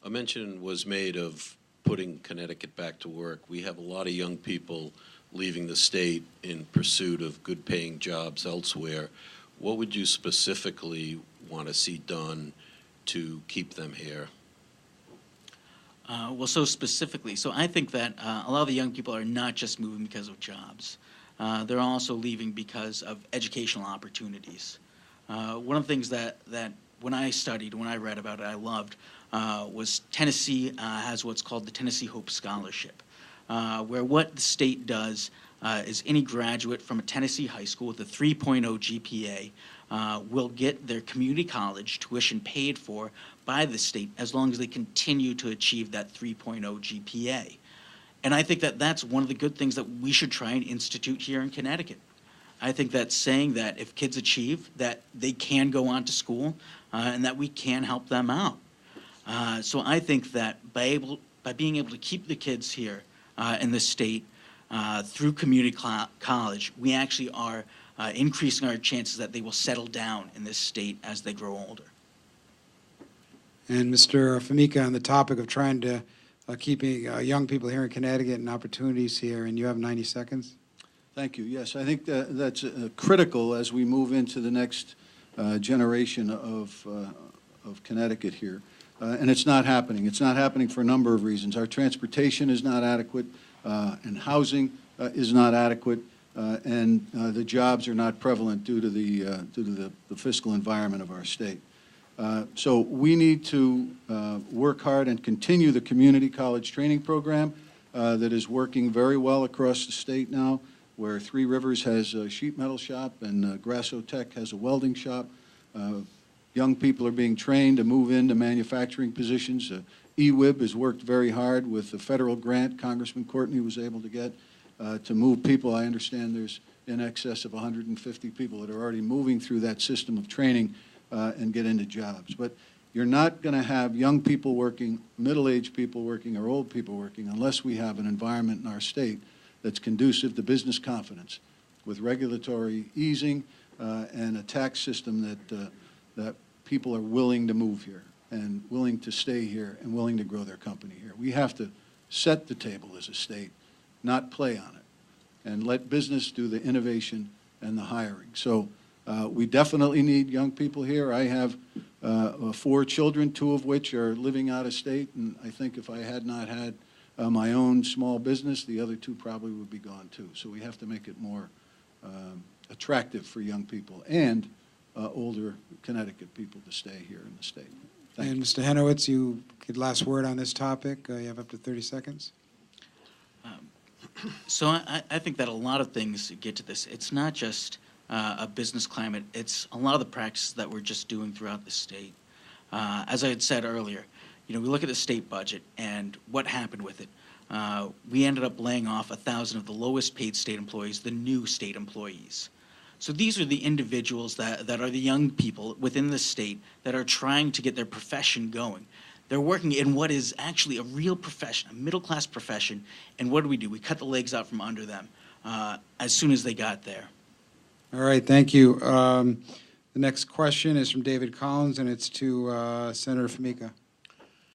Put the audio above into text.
A mention was made of putting Connecticut back to work. We have a lot of young people leaving the state in pursuit of good-paying jobs elsewhere. What would you specifically want to see done to keep them here? Well, so specifically, so I think that a lot of the young people are not just moving because of jobs. They're also leaving because of educational opportunities. One of the things that when I studied, when I read about it, I loved, was Tennessee has what's called the Tennessee Hope Scholarship, where what the state does is any graduate from a Tennessee high school with a 3.0 GPA will get their community college tuition paid for by the state as long as they continue to achieve that 3.0 GPA. And I think that that's one of the good things that we should try and institute here in Connecticut. I think that saying that if kids achieve, that they can go on to school and that we can help them out. So I think that by being able to keep the kids here in the state through community college, we actually are increasing our chances that they will settle down in this state as they grow older. And Mr. Formica, on the topic of trying to keeping young people here in Connecticut and opportunities here, and you have 90 seconds. Thank you. Yes, I think that's critical as we move into the next generation of Connecticut here. And it's not happening. It's not happening for a number of reasons. Our transportation is not adequate, and housing is not adequate, and the jobs are not prevalent due to the fiscal environment of our state. So we need to work hard and continue the community college training program that is working very well across the state now, where Three Rivers has a sheet metal shop and Grasso Tech has a welding shop. Young people are being trained to move into manufacturing positions. EWIB has worked very hard with the federal grant Congressman Courtney was able to get to move people. I understand there's in excess of 150 people that are already moving through that system of training and get into jobs. But you're not going to have young people working, middle-aged people working, or old people working unless we have an environment in our state that's conducive to business confidence with regulatory easing and a tax system that people are willing to move here and willing to stay here and willing to grow their company here. We have to set the table as a state, not play on it, and let business do the innovation and the hiring. So we definitely need young people here. I have 4 children, 2 of which are living out of state, and I think if I had not had my own small business, the other 2 probably would be gone too. So we have to make it more attractive for young people and older Connecticut people to stay here in the state. Thank you. Mr. Henowitz, you get last word on this topic. You have up to 30 seconds. So I think that a lot of things get to this. It's not just a business climate. It's a lot of the practices that we're just doing throughout the state. As I had said earlier, we look at the state budget and what happened with it. We ended up laying off 1,000 of the lowest paid state employees, the new state employees. So these are the individuals that are the young people within the state that are trying to get their profession going. They're working in what is actually a real profession, a middle-class profession, and what do? We cut the legs out from under them as soon as they got there. All right, thank you. The next question is from David Collins, and it's to Senator Formica.